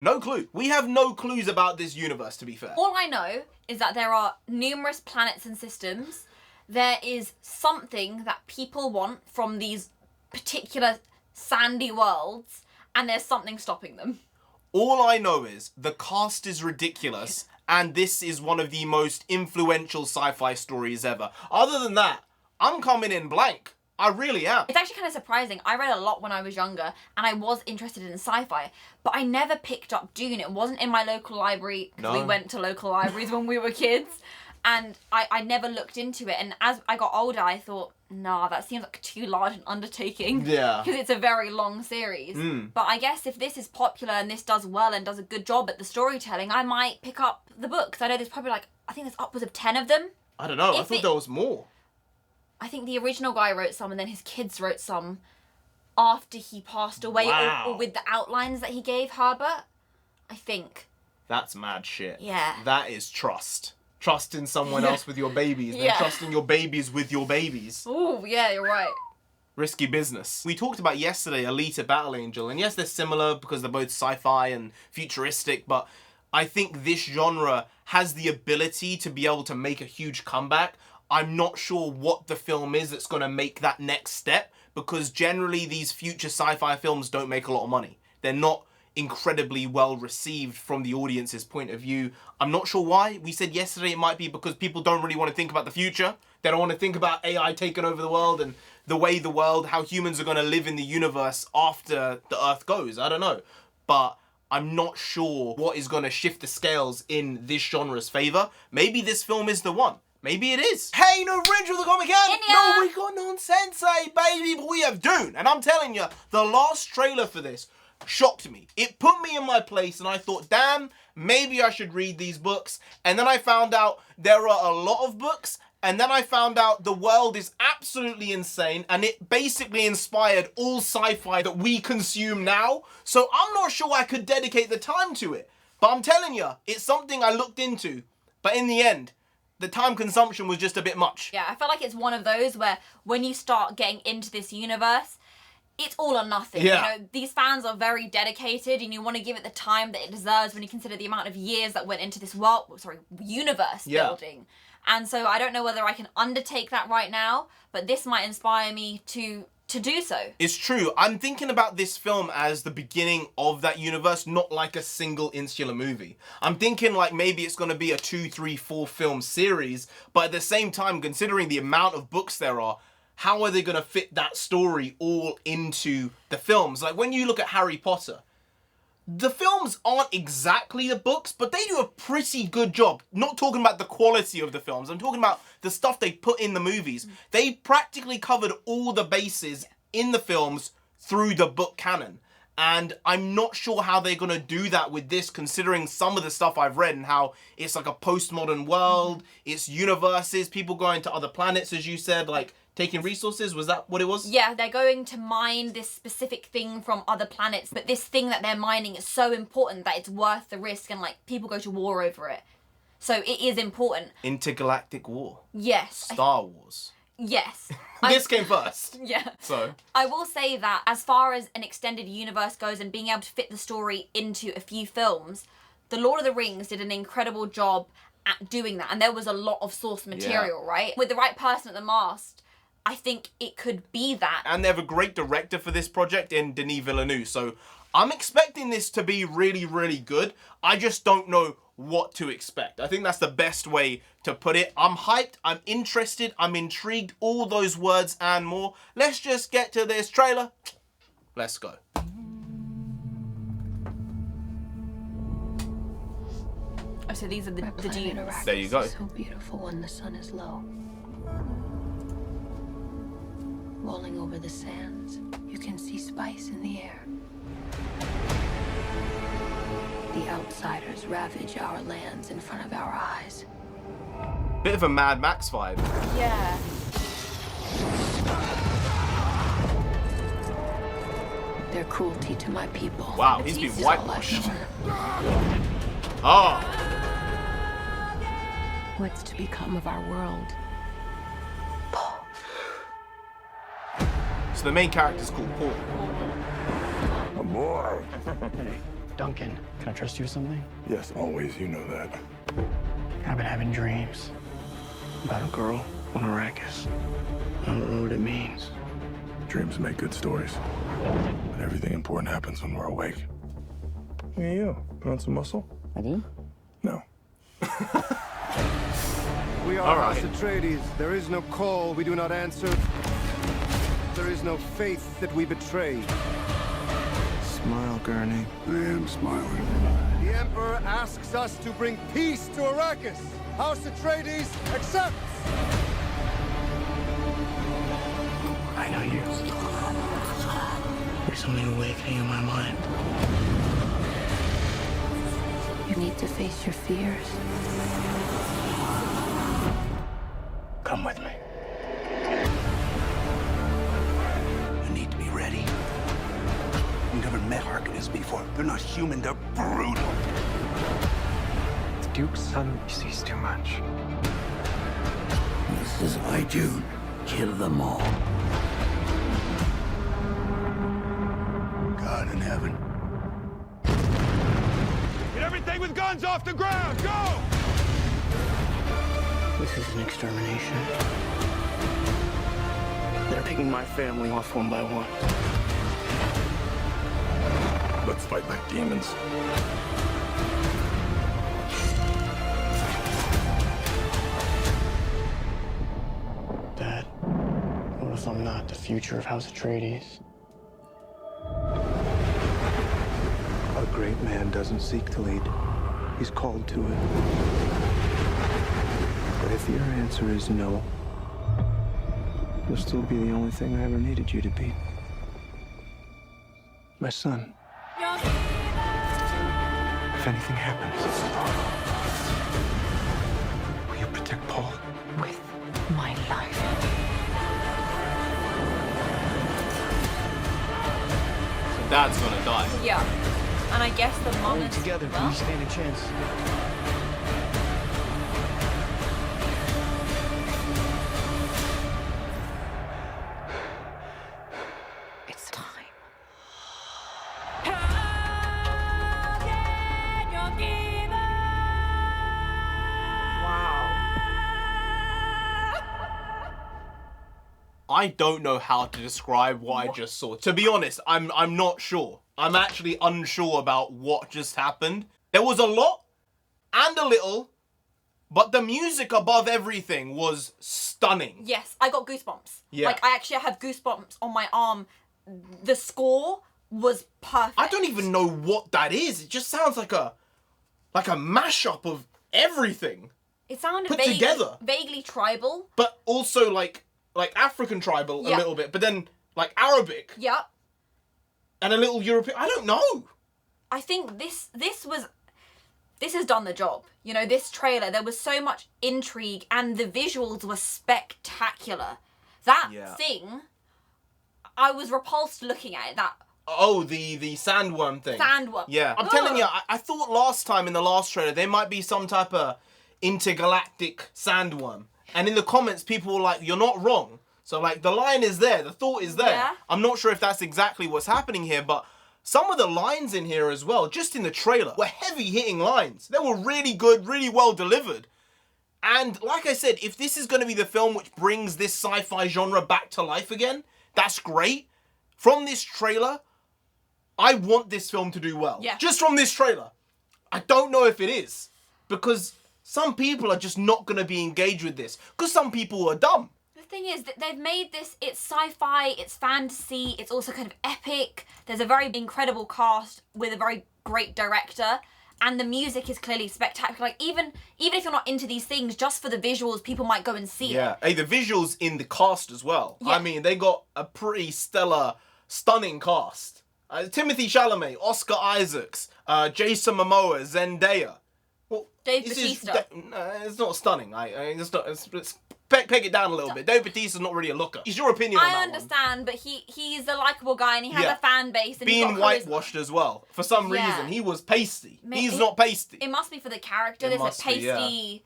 No clue. We have no clues about this universe, to be fair. All I know is that there are numerous planets and systems. There is something that people want from these particular sandy worlds, and there's something stopping them. All I know is the cast is ridiculous, and this is one of the most influential sci-fi stories ever. Other than that, I'm coming in blank. I really am. It's actually kind of surprising. I read a lot when I was younger, and I was interested in sci-fi, but I never picked up Dune. It wasn't in my local library, because we went to local libraries when we were kids, and I never looked into it. And as I got older, I thought, nah, that seems like too large an undertaking. Yeah. Because it's a very long series. But I guess if this is popular and this does well and does a good job at the storytelling, I might pick up the books. I know there's probably I think there's upwards of 10 of them. I don't know. I thought there was more. I think the original guy wrote some, and then his kids wrote some after he passed away, Wow. or with the outlines that he gave Herbert, I think. That's mad shit. Yeah. That is trust. Trust in someone else with your babies, then trusting your babies with your babies. Ooh, yeah, you're right. Risky business. We talked about yesterday Alita Battle Angel, and yes, they're similar because they're both sci-fi and futuristic, but I think this genre has the ability to be able to make a huge comeback. I'm not sure what the film is that's going to make that next step, because generally these future sci-fi films don't make a lot of money. They're not incredibly well received from the audience's point of view. I'm not sure why. We said yesterday it might be because people don't really want to think about the future. They don't want to think about AI taking over the world and the way the world, how humans are going to live in the universe after the Earth goes. I don't know. But I'm not sure what is going to shift the scales in this genre's favour. Maybe this film is the one. Maybe it is. Hey, NarendraTheComic! No, we got nonsense, baby, but we have Dune. And I'm telling you, the last trailer for this shocked me. It put me in my place, and I thought, damn, maybe I should read these books. And then I found out there are a lot of books, and then I found out the world is absolutely insane, and it basically inspired all sci-fi that we consume now. So I'm not sure I could dedicate the time to it. But I'm telling you, it's something I looked into. But in the end, the time consumption was just a bit much. Yeah, I feel like it's one of those where when you start getting into this universe, it's all or nothing. Yeah. You know, these fans are very dedicated, and you want to give it the time that it deserves when you consider the amount of years that went into this universe building. And so I don't know whether I can undertake that right now, but this might inspire me to do so. It's true. I'm thinking about this film as the beginning of that universe, not like a single insular movie. I'm thinking like maybe it's going to be a 2, 3, 4 film series, but at the same time, considering the amount of books there are, how are they going to fit that story all into the films? Like when you look at Harry Potter, the films aren't exactly the books, but they do a pretty good job. Not talking about the quality of the films. I'm talking about the stuff they put in the movies. They practically covered all the bases in the films through the book canon. And I'm not sure how they're going to do that with this, considering some of the stuff I've read and how it's like a postmodern world. It's universes, people going to other planets, as you said, like taking resources. Was that what it was? Yeah, they're going to mine this specific thing from other planets, but this thing that they're mining is so important that it's worth the risk, and like people go to war over it. So it is important. Intergalactic war. Yes. Star Wars. Yes. This came first. Yeah. So I will say that as far as an extended universe goes and being able to fit the story into a few films, The Lord of the Rings did an incredible job at doing that. And there was a lot of source material, right? With the right person at the mast, I think it could be that. And they have a great director for this project in Denis Villeneuve. So I'm expecting this to be really, really good. I just don't know what to expect. I think that's the best way to put it. I'm hyped, I'm interested, I'm intrigued, all those words and more. Let's just get to this trailer. Let's go. Oh, so these are the dunes. There you go. So beautiful when the sun is low. Rolling over the sands, you can see spice in the air. The outsiders ravage our lands in front of our eyes. Bit of a Mad Max vibe. Yeah. Their cruelty to my people. Wow, he's been is all I've whitewashed. known. Oh. What's to become of our world? So the main character's called Paul. A boy. Duncan, can I trust you with something? Yes, always. You know that. I've been having dreams about a girl on Arrakis. I don't know what it means. Dreams make good stories. But everything important happens when we're awake. Hey, you. Put on some muscle? I did? No. We are House Atreides. There is no call we do not answer. There is no faith that we betray. Smile, Gurney. I am smiling. The Emperor asks us to bring peace to Arrakis. House Atreides accepts. I know you. There's something awakening in my mind. You need to face your fears. Come with me. You need to be ready. You've never met Harkonnens before. They're not human, they're brutal. The Duke's son sees too much. This is why Dune. Kill them all. God in heaven. Get everything with guns off the ground. Go! This is an extermination. They're taking my family off one by one. Let's fight like demons. Dad, what if I'm not the future of House Atreides? A great man doesn't seek to lead. He's called to it. But if your answer is no, you'll still be the only thing I ever needed you to be. My son. If anything happens, will you protect Paul? With my life. So Dad's gonna die. Yeah. And I guess the mom Only is... together can well, we stand a chance. It's time. I don't know how to describe what I just saw. To be honest, I'm not sure. I'm actually unsure about what just happened. There was a lot and a little, but the music above everything was stunning. Yes, I got goosebumps. Yeah. Like, I actually have goosebumps on my arm. The score was perfect. I don't even know what that is. It just sounds like a mashup of everything, It sounded put together. vaguely tribal. but also like African tribal a Yeah. little bit, but then like Arabic Yeah. and a little European. I don't know. I think this has done the job. You know, this trailer, there was so much intrigue and the visuals were spectacular. That Yeah. thing, I was repulsed looking at it. That Oh, the sandworm thing. sandworm. Yeah, I'm telling you, I thought last time in the last trailer there might be some type of intergalactic sandworm. And in the comments, people were like, you're not wrong. So, like, the line is there. The thought is there. Yeah. I'm not sure if that's exactly what's happening here, but some of the lines in here as well, just in the trailer, were heavy-hitting lines. They were really good, really well delivered. And like I said, if this is going to be the film which brings this sci-fi genre back to life again, that's great. From this trailer, I want this film to do well. Yeah. Just from this trailer. I don't know if it is. Because some people are just not going to be engaged with this. Because some people are dumb. The thing is that they've made this, it's sci-fi, it's fantasy, it's also kind of epic. There's a very incredible cast with a very great director. And the music is clearly spectacular. Like, even if you're not into these things, just for the visuals, people might go and see it. Hey, the visuals in the cast as well. Yeah. I mean, they got a pretty stellar, stunning cast. Timothy Chalamet, Oscar Isaacs, Jason Momoa, Zendaya. Well, Dave this is- Bautista. it's not stunning. It's not. It's peg it down a little bit. Dave Bautista's not really a looker. It's your opinion on that I one. understand, but he's a likable guy and he has Yeah. a fan base. And he's Being got charisma. whitewashed as well. For some Yeah. reason, he was pasty. Ma- He's it- not pasty. It must be for the character. It There's a must be, yeah. pasty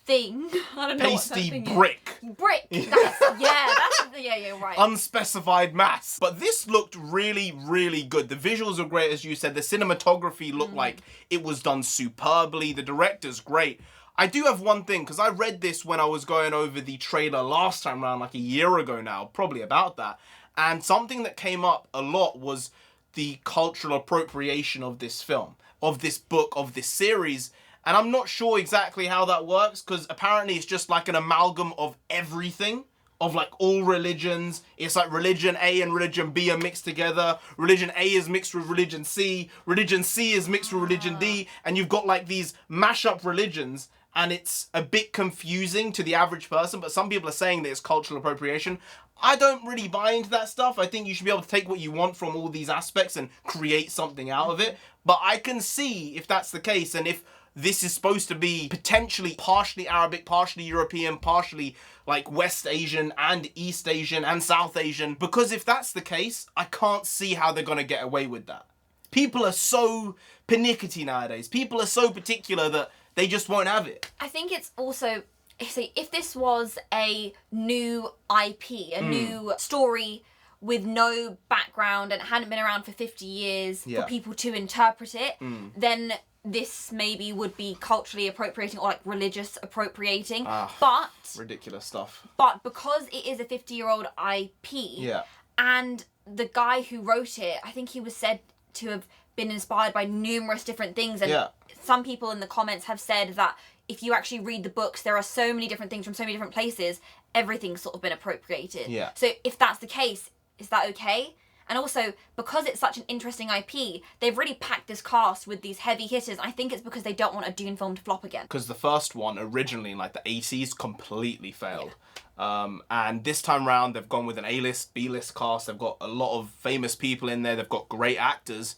thing. I don't know what that Pasty thing brick. is. Brick. Yeah, you're right. Unspecified mass. But this looked really, really good. The visuals are great, as you said. The cinematography looked like it was done superbly. The director's great. I do have one thing, because I read this when I was going over the trailer last time around, like a year ago now, probably about that. And something that came up a lot was the cultural appropriation of this film, of this book, of this series. And I'm not sure exactly how that works, because apparently it's just like an amalgam of everything, of like all religions. It's like religion A and religion B are mixed together. Religion A is mixed with religion C. Religion C is mixed with religion D. And you've got like these mash-up religions. And it's a bit confusing to the average person, but some people are saying that it's cultural appropriation. I don't really buy into that stuff. I think you should be able to take what you want from all these aspects and create something out of it. But I can see if that's the case, and if this is supposed to be potentially partially Arabic, partially European, partially like West Asian and East Asian and South Asian, because if that's the case, I can't see how they're going to get away with that. People are so pernickety nowadays. People are so particular that they just won't have it. I think it's also, see, if this was a new IP, a new story with no background and hadn't been around for 50 years for people to interpret it, then this maybe would be culturally appropriating or like religious appropriating. But Ridiculous stuff. But because it is a 50-year-old IP, and the guy who wrote it, I think he was said to have been inspired by numerous different things, and some people in the comments have said that if you actually read the books, there are so many different things from so many different places, everything's sort of been appropriated. So if that's the case, is that okay? And also, because it's such an interesting IP, they've really packed this cast with these heavy hitters. I think it's because they don't want a Dune film to flop again. Because the first one, originally in like the 80s, completely failed. And this time round, they've gone with an A-list, B-list cast. They've got a lot of famous people in there. They've got great actors.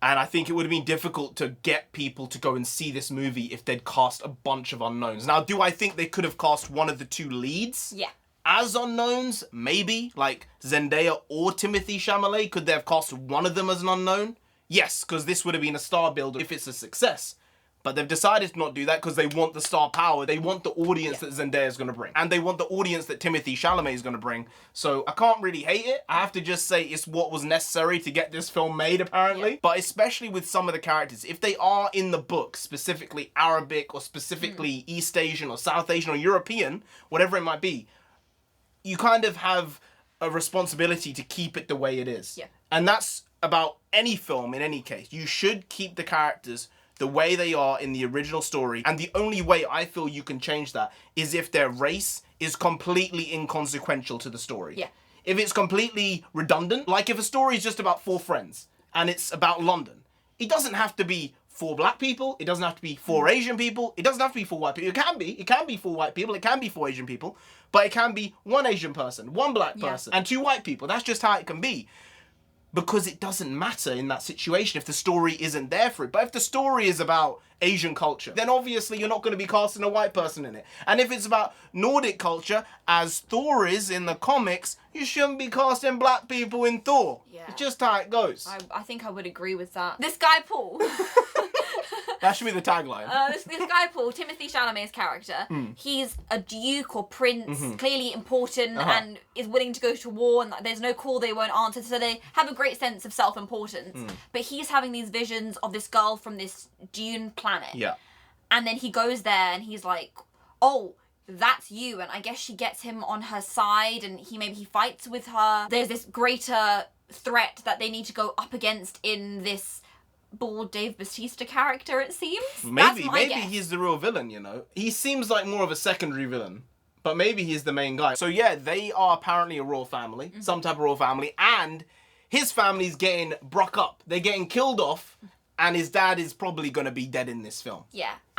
And I think it would have been difficult to get people to go and see this movie if they'd cast a bunch of unknowns. Now, do I think they could have cast one of the two leads? Yeah. As unknowns? Maybe. Like Zendaya or Timothée Chalamet. Could they have cast one of them as an unknown? Yes, because this would have been a star builder if it's a success. But they've decided to not do that because they want the star power. They want the audience that Zendaya is going to bring. And they want the audience that Timothée Chalamet is going to bring. So I can't really hate it. I have to just say it's what was necessary to get this film made, apparently. But especially with some of the characters, if they are in the book, specifically Arabic or specifically East Asian or South Asian or European, whatever it might be, you kind of have a responsibility to keep it the way it is. And that's about any film in any case. You should keep the characters the way they are in the original story. And the only way I feel you can change that is if their race is completely inconsequential to the story. If it's completely redundant, like if a story is just about 4 friends and it's about London, it doesn't have to be 4 black people, it doesn't have to be 4 Asian people, it doesn't have to be 4 white people. It can be 4 white people, it can be 4 Asian people, but it can be 1 Asian person, 1 black person, and 2 white people. That's just how it can be. Because it doesn't matter in that situation if the story isn't there for it. But if the story is about Asian culture, then obviously you're not going to be casting a white person in it. And if it's about Nordic culture, as Thor is in the comics, you shouldn't be casting black people in Thor. It's just how it goes. I think I would agree with that. This guy, Paul. That should be the tagline. This guy, Paul, Timothée Chalamet's character, he's a duke or prince, clearly important, and is willing to go to war, and there's no call they won't answer, so they have a great sense of self-importance. But he's having these visions of this girl from this Dune planet. And then he goes there, and he's like, oh, that's you. And I guess she gets him on her side, and he fights with her. There's this greater threat that they need to go up against in this bald Dave Bautista character, it seems. Maybe he's the real villain, you know. He seems like more of a secondary villain, but maybe he's the main guy. So yeah, they are apparently a royal family, some type of royal family, and his family's getting broke up. They're getting killed off, and his dad is probably going to be dead in this film.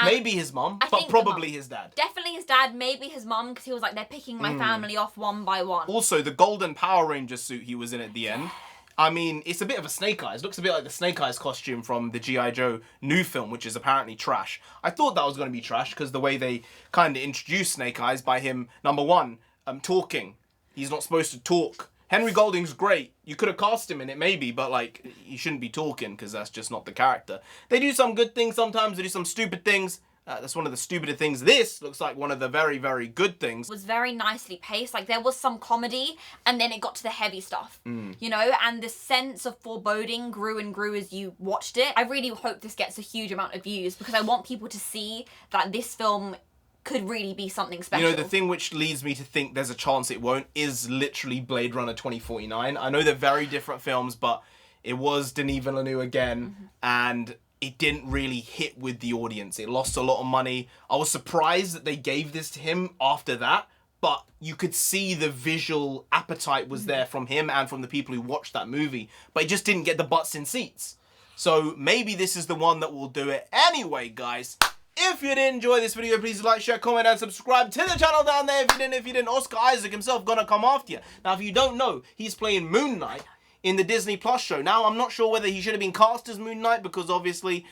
Maybe his mum, but probably his dad. Definitely his dad, maybe his mum, because he was like, they're picking my family off one by one. Also, the golden Power Ranger suit he was in at the end, I mean, it's a bit of a Snake Eyes. Looks a bit like the Snake Eyes costume from the G.I. Joe new film, which is apparently trash. I thought that was going to be trash because the way they kind of introduced Snake Eyes by him, number one, talking. He's not supposed to talk. Henry Golding's great. You could have cast him in it maybe, but like, he shouldn't be talking because that's just not the character. They do some good things sometimes, they do some stupid things. That's one of the stupider things. This looks like one of the very, very good things. Was very nicely paced. Like, there was some comedy, and then it got to the heavy stuff, you know, and the sense of foreboding grew and grew as you watched it. I really hope this gets a huge amount of views, because I want people to see that this film could really be something special. You know, the thing which leads me to think there's a chance it won't is literally Blade Runner 2049. I know they're very different films, but it was Denis Villeneuve again, and it didn't really hit with the audience. It lost a lot of money. I was surprised that they gave this to him after that, but you could see the visual appetite was there from him and from the people who watched that movie, but it just didn't get the butts in seats. So maybe this is the one that will do it. Anyway, guys, if you did enjoy this video, please like, share, comment, and subscribe to the channel down there. If you didn't, Oscar Isaac himself gonna come after you. Now, if you don't know, he's playing Moon Knight in the Disney Plus show. Now, I'm not sure whether he should have been cast as Moon Knight, because obviously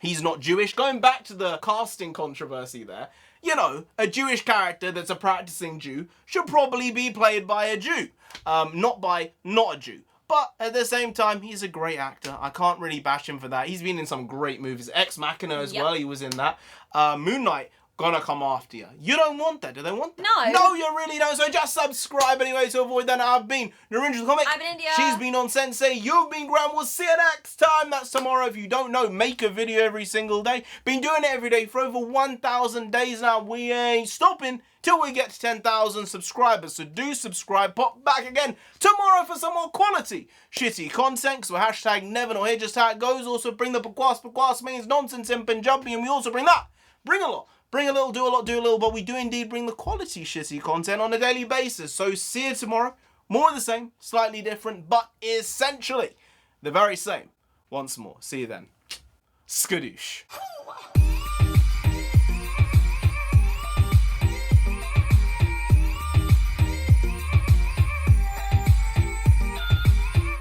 he's not Jewish. Going back to the casting controversy there, you know, a Jewish character that's a practicing Jew should probably be played by a Jew, not a Jew. But at the same time, he's a great actor. I can't really bash him for that. He's been in some great movies. Ex Machina as well, he was in that. Moon Knight, gonna come after you. You don't want that. Do they want that? No. No, you really don't. So just subscribe anyway to avoid that. I've been NarendraTheComic. I've been India. She's been on Sensei. You've been Graham. We'll see you next time. That's tomorrow. If you don't know, make a video every single day. Been doing it every day for over 1,000 days now. We ain't stopping till we get to 10,000 subscribers. So do subscribe. Pop back again tomorrow for some more quality shitty content. So hashtag never know here, just how it goes. Also bring the Pakwas means nonsense in Punjabi, and we also bring that. Bring a lot. Bring a little, do a lot, do a little, but we do indeed bring the quality shitty content on a daily basis. So see you tomorrow. More of the same, slightly different, but essentially the very same. Once more. See you then. Skadoosh.